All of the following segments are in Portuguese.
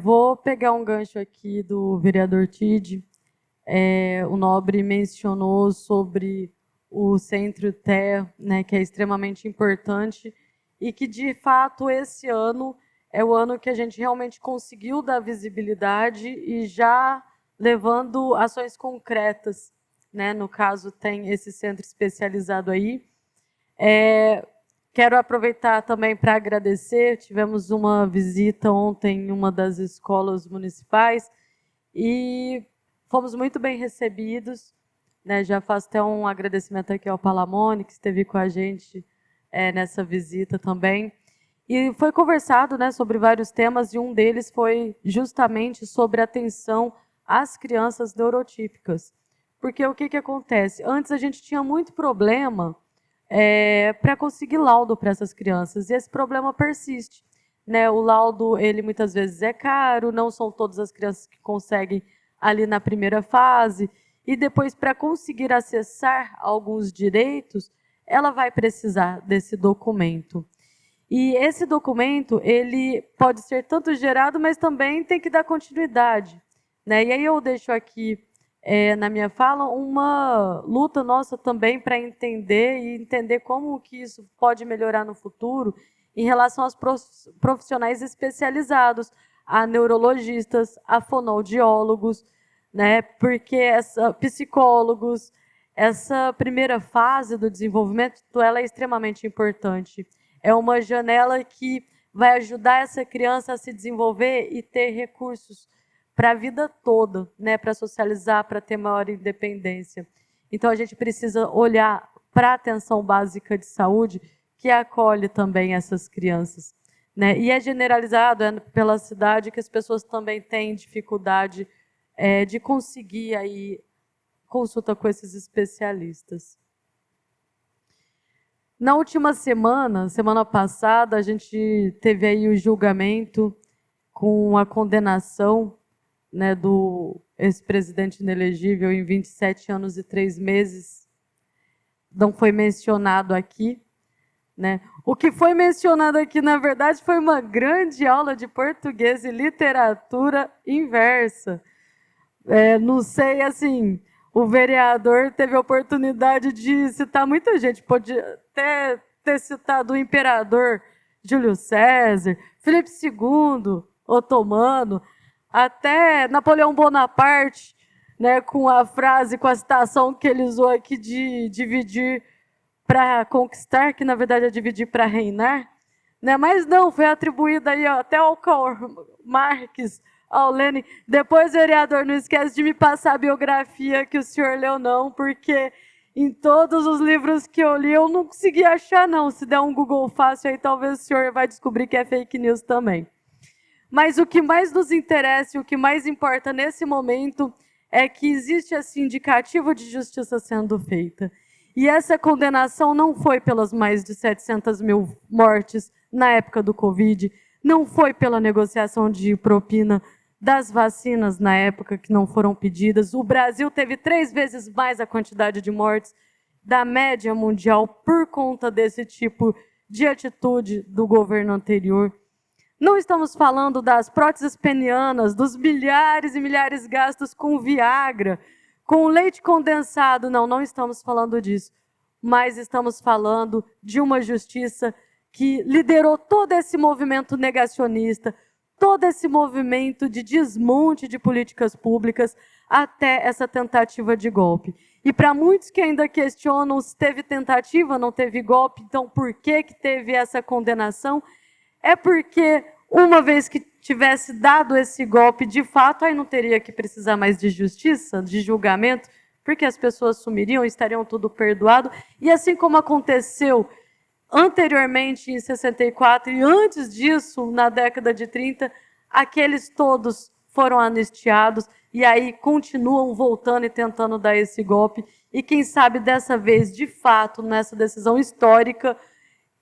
Vou pegar um gancho aqui do vereador Tide. O Nobre mencionou sobre o Centro TE, né, que é extremamente importante e que, de fato, esse ano é o ano que a gente realmente conseguiu dar visibilidade e já levando ações concretas, né? No caso, tem esse centro especializado aí. Quero aproveitar também para agradecer. Tivemos uma visita ontem em uma das escolas municipais e fomos muito bem recebidos, né? Já faço até um agradecimento aqui ao Palamone, que esteve com a gente nessa visita também. E foi conversado, né, sobre vários temas, e um deles foi justamente sobre a atenção às crianças neurotípicas. Porque o que acontece? Antes a gente tinha muito problema para conseguir laudo para essas crianças, e esse problema persiste. Né? O laudo, ele muitas vezes é caro, não são todas as crianças que conseguem ali na primeira fase, e depois, para conseguir acessar alguns direitos, ela vai precisar desse documento. E esse documento, ele pode ser tanto gerado, mas também tem que dar continuidade. Né? E aí eu deixo aqui, na minha fala, uma luta nossa também para entender como que isso pode melhorar no futuro em relação aos profissionais especializados, a neurologistas, a fonoaudiólogos, né? Porque psicólogos, essa primeira fase do desenvolvimento, ela é extremamente importante. É uma janela que vai ajudar essa criança a se desenvolver e ter recursos para a vida toda, né? Para socializar, para ter maior independência. Então, a gente precisa olhar para a atenção básica de saúde, que acolhe também essas crianças. Né? E é generalizado pela cidade que as pessoas também têm dificuldade de conseguir aí consulta com esses especialistas. Na última semana passada, a gente teve aí o julgamento com a condenação, né, do ex-presidente inelegível em 27 anos e 3 meses. Não foi mencionado aqui. Né? O que foi mencionado aqui, na verdade, foi uma grande aula de português e literatura inversa. Não sei, assim, o vereador teve a oportunidade de citar muita gente, pode até ter citado o imperador Júlio César, Filipe II, Otomano, até Napoleão Bonaparte, né, com a frase, com a citação que ele usou aqui de dividir para conquistar, que na verdade é dividir para reinar, né? Mas não, foi atribuída aí até ao Karl Marx, ao Lenin. Depois, vereador, não esquece de me passar a biografia que o senhor leu, não, porque em todos os livros que eu li, eu não consegui achar, não. Se der um Google fácil aí, talvez o senhor vai descobrir que é fake news também. Mas o que mais nos interessa e o que mais importa nesse momento é que existe esse indicativo de justiça sendo feita. E essa condenação não foi pelas mais de 700 mil mortes na época do Covid, não foi pela negociação de propina das vacinas na época que não foram pedidas. O Brasil teve 3 vezes mais a quantidade de mortes da média mundial por conta desse tipo de atitude do governo anterior. Não estamos falando das próteses penianas, dos milhares e milhares gastos com Viagra, com leite condensado. Não estamos falando disso. Mas estamos falando de uma justiça que liderou todo esse movimento negacionista, todo esse movimento de desmonte de políticas públicas até essa tentativa de golpe. E para muitos que ainda questionam se teve tentativa, não teve golpe, então por que teve essa condenação? É porque, uma vez que tivesse dado esse golpe de fato, aí não teria que precisar mais de justiça, de julgamento, porque as pessoas sumiriam, estariam tudo perdoado. E assim como aconteceu anteriormente, em 64, e antes disso, na década de 30, aqueles todos foram anistiados, e aí continuam voltando e tentando dar esse golpe. E quem sabe dessa vez, de fato, nessa decisão histórica,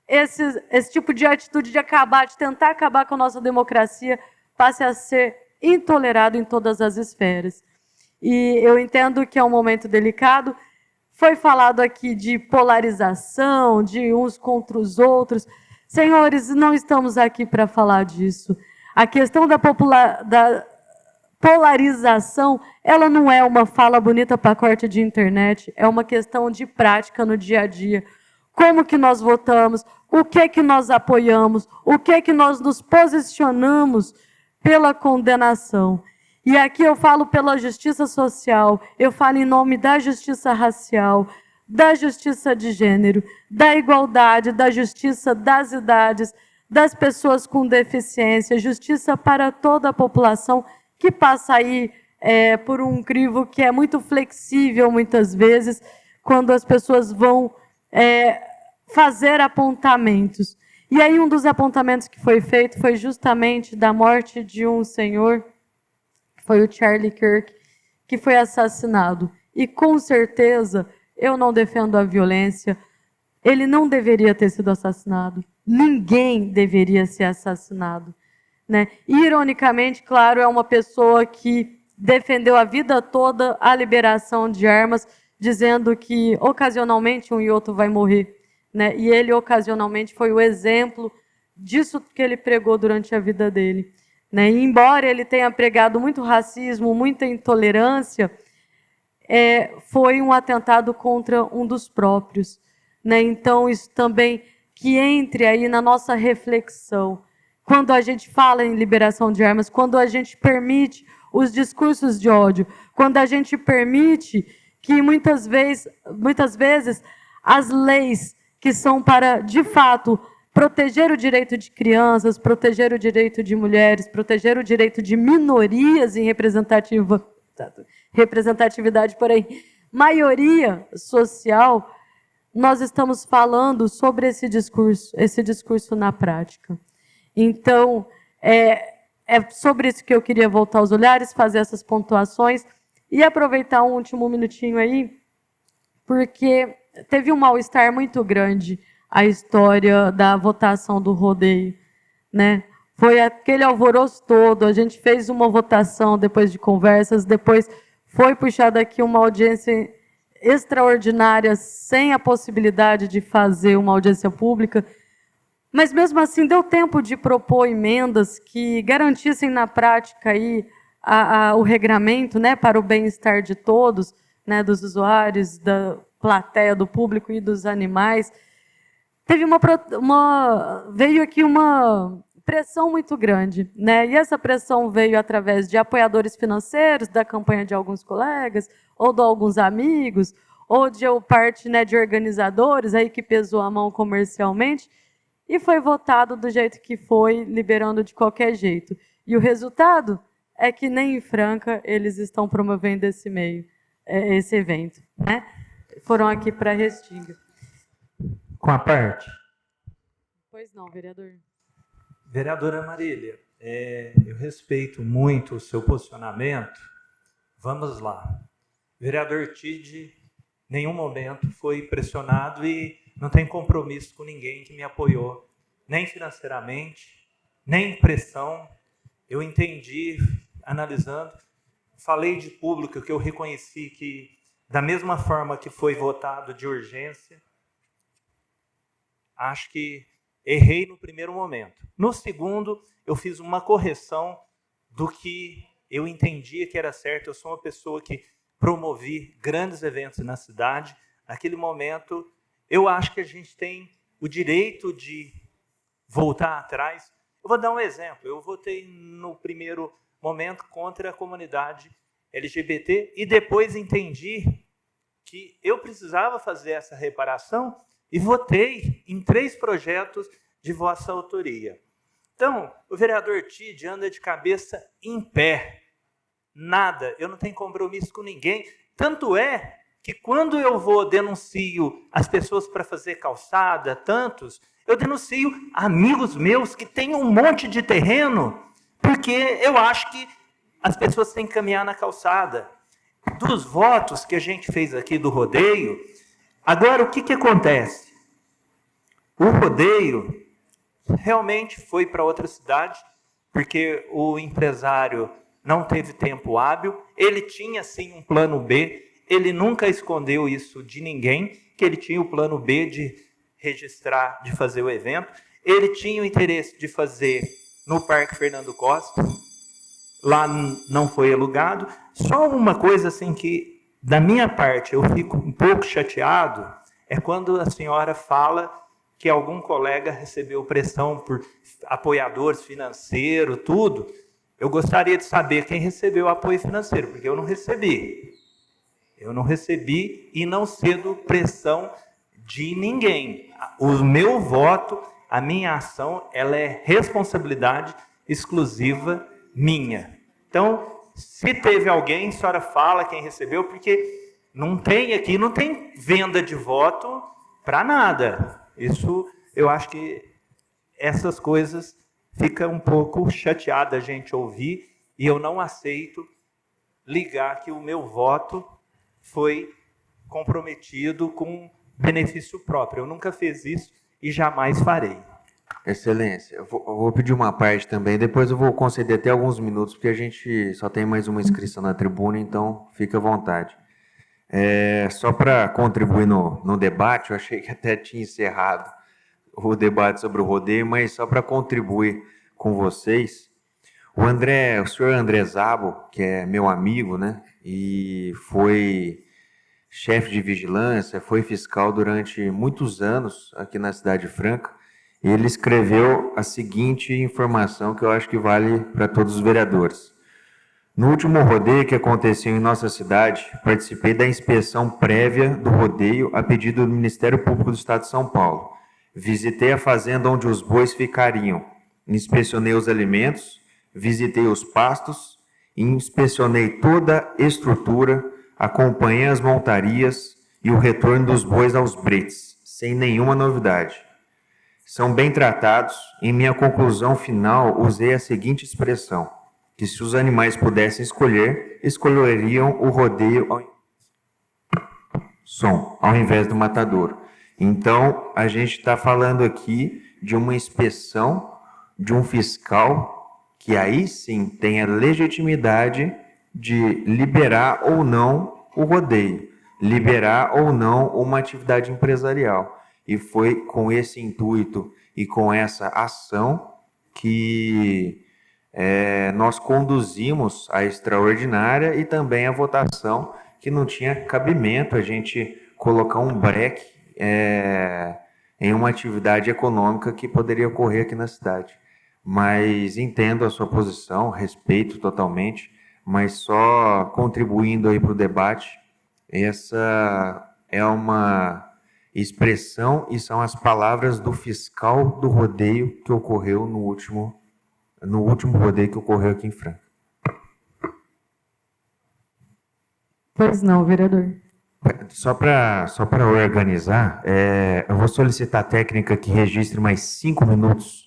esse tipo de atitude de tentar acabar com a nossa democracia, passe a ser intolerado em todas as esferas. E eu entendo que é um momento delicado. Foi falado aqui de polarização, de uns contra os outros. Senhores, não estamos aqui para falar disso. A questão da polarização, ela não é uma fala bonita para corte de internet, é uma questão de prática no dia a dia. Como que nós votamos, o que nós apoiamos, o que nós nos posicionamos pela condenação. E aqui eu falo pela justiça social, eu falo em nome da justiça racial, da justiça de gênero, da igualdade, da justiça das idades, das pessoas com deficiência, justiça para toda a população que passa aí por um crivo que é muito flexível muitas vezes, quando as pessoas vão fazer apontamentos. E aí um dos apontamentos que foi feito foi justamente da morte de um senhor, foi o Charlie Kirk, que foi assassinado. E com certeza, eu não defendo a violência, ele não deveria ter sido assassinado. Ninguém deveria ser assassinado, né? Ironicamente, claro, é uma pessoa que defendeu a vida toda a liberação de armas, dizendo que ocasionalmente um e outro vai morrer, né? E ele ocasionalmente foi o exemplo disso que ele pregou durante a vida dele, né? E embora ele tenha pregado muito racismo, muita intolerância, foi um atentado contra um dos próprios, né? Então isso também que entre aí na nossa reflexão. Quando a gente fala em liberação de armas, quando a gente permite os discursos de ódio, quando a gente permite que muitas vezes as leis que são para, de fato, proteger o direito de crianças, proteger o direito de mulheres, proteger o direito de minorias em representatividade, porém, maioria social, nós estamos falando sobre esse discurso na prática. Então, é sobre isso que eu queria voltar os olhares, fazer essas pontuações e aproveitar um último minutinho aí, porque teve um mal-estar muito grande a história da votação do rodeio, né? Foi aquele alvoroço todo, a gente fez uma votação depois de conversas, depois foi puxada aqui uma audiência extraordinária, sem a possibilidade de fazer uma audiência pública, mas mesmo assim deu tempo de propor emendas que garantissem na prática aí o regramento, né, para o bem-estar de todos, né, dos usuários, da plateia, do público e dos animais. Veio aqui uma pressão muito grande, né? E essa pressão veio através de apoiadores financeiros, da campanha de alguns colegas, ou de alguns amigos, ou de parte, né, de organizadores aí que pesou a mão comercialmente, e foi votado do jeito que foi, liberando de qualquer jeito. E o resultado é que nem em Franca eles estão promovendo esse evento, né? Foram aqui para Restinga. Com a parte. Pois não, vereador. Vereadora Marília, eu respeito muito o seu posicionamento. Vamos lá. Vereador Tide, em nenhum momento foi pressionado e não tem compromisso com ninguém que me apoiou, nem financeiramente, nem pressão. Eu entendi, analisando, falei de público que eu reconheci que, da mesma forma que foi votado de urgência, acho que errei no primeiro momento. No segundo, eu fiz uma correção do que eu entendia que era certo. Eu sou uma pessoa que promovi grandes eventos na cidade. Naquele momento, eu acho que a gente tem o direito de voltar atrás. Eu vou dar um exemplo. Eu votei no primeiro momento contra a comunidade LGBT e depois entendi que eu precisava fazer essa reparação e votei em 3 projetos de vossa autoria. Então, o vereador Tide anda de cabeça em pé. Nada, eu não tenho compromisso com ninguém. Tanto é que quando eu denuncio as pessoas para fazer calçada, eu denuncio amigos meus que têm um monte de terreno, porque eu acho que as pessoas têm que caminhar na calçada. Dos votos que a gente fez aqui do rodeio, agora o que acontece? O rodeio realmente foi para outra cidade, porque o empresário não teve tempo hábil, ele tinha sim um plano B, ele nunca escondeu isso de ninguém, que ele tinha o plano B de registrar, de fazer o evento, ele tinha o interesse de fazer no Parque Fernando Costa. Lá não foi alugado. Só uma coisa assim que, da minha parte, eu fico um pouco chateado, é quando a senhora fala que algum colega recebeu pressão por apoiadores financeiros, tudo. Eu gostaria de saber quem recebeu apoio financeiro, porque eu não recebi. Eu não recebi e não cedo pressão de ninguém. O meu voto, a minha ação, ela é responsabilidade exclusiva minha. Então, se teve alguém, a senhora fala quem recebeu, porque não tem aqui, não tem venda de voto para nada. Isso, eu acho que essas coisas fica um pouco chateada a gente ouvir, e eu não aceito ligar que o meu voto foi comprometido com benefício próprio. Eu nunca fiz isso e jamais farei. Excelência, eu vou pedir uma parte também, depois eu vou conceder até alguns minutos, porque a gente só tem mais uma inscrição na tribuna, então fica à vontade. Só para contribuir no debate, eu achei que até tinha encerrado o debate sobre o rodeio, mas só para contribuir com vocês, o senhor André Szabo, que é meu amigo, né, e foi chefe de vigilância, foi fiscal durante muitos anos aqui na Cidade Franca, e ele escreveu a seguinte informação que eu acho que vale para todos os vereadores. No último rodeio que aconteceu em nossa cidade, participei da inspeção prévia do rodeio a pedido do Ministério Público do Estado de São Paulo. Visitei a fazenda onde os bois ficariam, inspecionei os alimentos, visitei os pastos, inspecionei toda a estrutura, acompanhei as montarias e o retorno dos bois aos bretes, sem nenhuma novidade. São bem tratados. Em minha conclusão final, usei a seguinte expressão, que se os animais pudessem escolher, escolheriam o rodeio ao invés do matadouro. Então, a gente está falando aqui de uma inspeção de um fiscal que aí sim tem a legitimidade de liberar ou não o rodeio, liberar ou não uma atividade empresarial. E foi com esse intuito e com essa ação que nós conduzimos a extraordinária e também a votação, que não tinha cabimento a gente colocar um breque em uma atividade econômica que poderia ocorrer aqui na cidade. Mas entendo a sua posição, respeito totalmente, mas só contribuindo aí para o debate, essa é uma expressão e são as palavras do fiscal do rodeio que ocorreu no último rodeio que ocorreu aqui em Franca. Pois não, vereador. Só para organizar, eu vou solicitar a técnica que registre mais 5 minutos.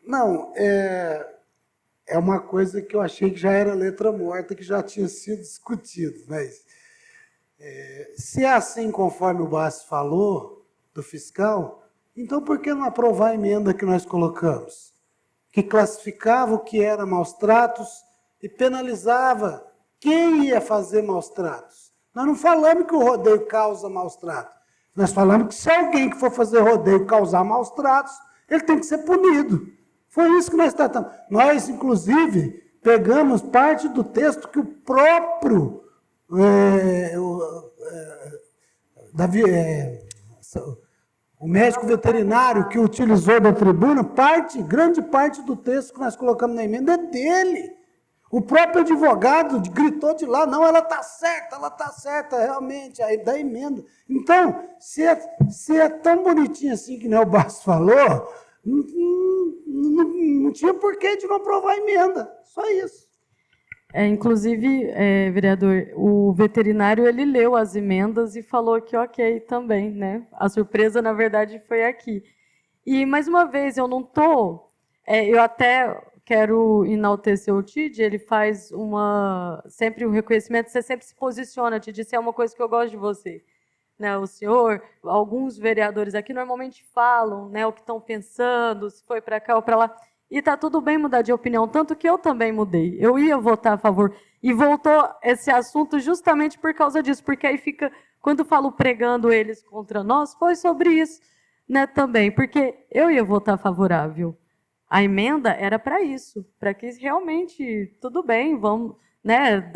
Não, é uma coisa que eu achei que já era letra morta, que já tinha sido discutido, mas se é assim conforme o Bassi falou, do fiscal, então por que não aprovar a emenda que nós colocamos? Que classificava o que era maus tratos e penalizava quem ia fazer maus tratos. Nós não falamos que o rodeio causa maus tratos. Nós falamos que se alguém que for fazer rodeio causar maus tratos, ele tem que ser punido. Foi isso que nós tratamos. Nós, inclusive, pegamos parte do texto que o próprio o médico veterinário que utilizou da tribuna, grande parte do texto que nós colocamos na emenda é dele. O próprio advogado gritou de lá, não, ela está certa, realmente, aí da emenda. Então, se é tão bonitinho assim que nem o Bassi falou, não tinha porquê de não aprovar a emenda, só isso. Inclusive, vereador, o veterinário ele leu as emendas e falou que ok também, né? A surpresa, na verdade, foi aqui. E, mais uma vez, eu não estou... eu até quero enaltecer o Tid, ele faz sempre um reconhecimento, você sempre se posiciona, Tid, isso é uma coisa que eu gosto de você. Né, o senhor, alguns vereadores aqui normalmente falam, né, o que estão pensando, se foi para cá ou para lá, e está tudo bem mudar de opinião, tanto que eu também mudei. Eu ia votar a favor, e voltou esse assunto justamente por causa disso, porque aí fica, quando falo pregando eles contra nós, foi sobre isso. né, também, porque eu ia votar favorável. A emenda era para isso, para que realmente, tudo bem, vamos, né,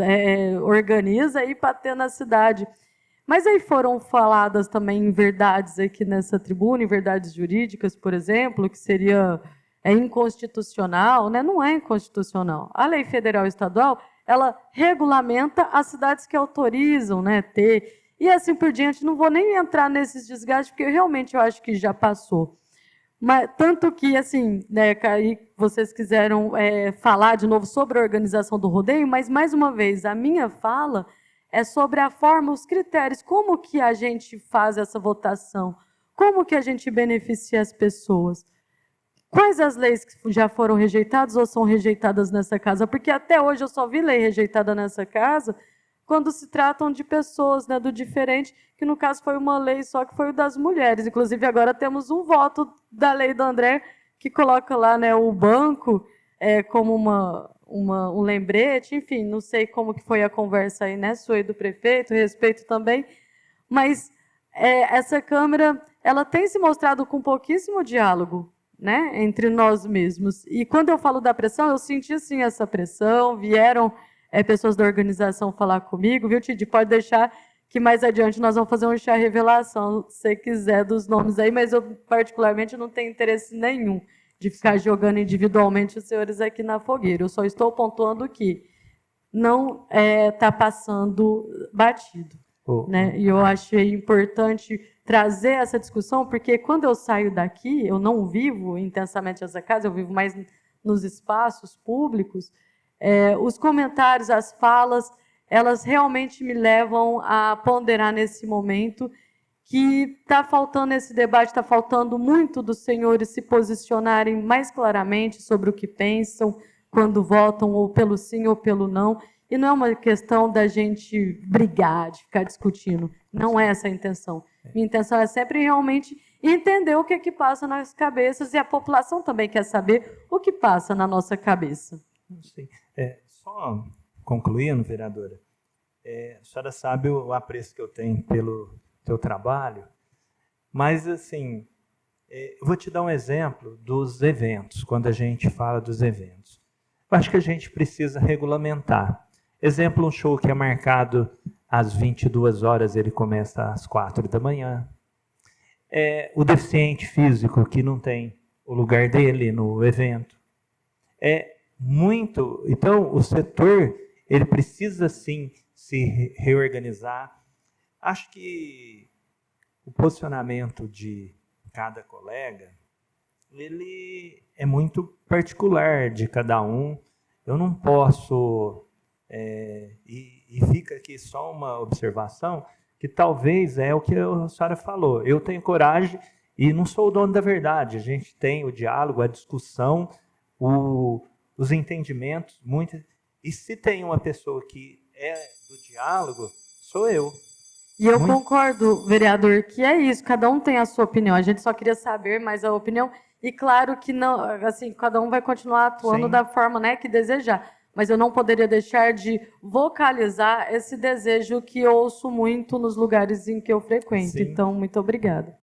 organiza aí para ter na cidade. Mas aí foram faladas também verdades aqui nessa tribuna, verdades jurídicas, por exemplo, que seria inconstitucional, né? Não é inconstitucional. A lei federal e estadual, ela regulamenta as cidades que autorizam, né, ter. E assim por diante, não vou nem entrar nesses desgastes, porque realmente eu acho que já passou. Mas, tanto que, assim, né, aí vocês quiseram falar de novo sobre a organização do rodeio, mas, mais uma vez, a minha fala é sobre a forma, os critérios, como que a gente faz essa votação, como que a gente beneficia as pessoas. Quais as leis que já foram rejeitadas ou são rejeitadas nessa casa? Porque até hoje eu só vi lei rejeitada nessa casa quando se tratam de pessoas, né, do diferente, que no caso foi uma lei só que foi o das mulheres. Inclusive agora temos um voto da lei do André que coloca lá, né, o banco como um lembrete, enfim, não sei como que foi a conversa aí, né, sua e do prefeito, respeito também, mas essa Câmara, ela tem se mostrado com pouquíssimo diálogo, né, entre nós mesmos. E quando eu falo da pressão, eu senti sim essa pressão, vieram pessoas da organização falar comigo, viu, Tidi? Pode deixar que mais adiante nós vamos fazer um chá revelação, se você quiser, dos nomes aí, mas eu particularmente não tenho interesse nenhum de ficar jogando individualmente os senhores aqui na fogueira. Eu só estou pontuando que não está passando batido. Né? E eu achei importante trazer essa discussão, porque quando eu saio daqui, eu não vivo intensamente essa casa, eu vivo mais nos espaços públicos, os comentários, as falas, elas realmente me levam a ponderar nesse momento que está faltando esse debate, está faltando muito dos senhores se posicionarem mais claramente sobre o que pensam quando votam, ou pelo sim ou pelo não. E não é uma questão da gente brigar, de ficar discutindo. Não é essa a intenção. Minha intenção é sempre realmente entender o que é que passa nas cabeças, e a população também quer saber o que passa na nossa cabeça. Sim. Só concluindo, vereadora, a senhora sabe o apreço que eu tenho pelo teu trabalho, mas, assim, eu vou te dar um exemplo dos eventos, quando a gente fala dos eventos. Eu acho que a gente precisa regulamentar. Exemplo, um show que é marcado às 22 horas, ele começa às 4 da manhã. O deficiente físico que não tem o lugar dele no evento. Então, o setor, ele precisa, sim, se reorganizar. Acho que o posicionamento de cada colega, ele é muito particular de cada um. Eu não posso... E fica aqui só uma observação, que talvez é o que a senhora falou. Eu tenho coragem e não sou o dono da verdade. A gente tem o diálogo, a discussão, os entendimentos. E se tem uma pessoa que é do diálogo, sou eu. E eu concordo, vereador, que é isso, cada um tem a sua opinião. A gente só queria saber mais a opinião. E claro que não, assim, cada um vai continuar atuando da forma, né, que desejar. Mas eu não poderia deixar de vocalizar esse desejo que eu ouço muito nos lugares em que eu frequento. Sim. Então, muito obrigada.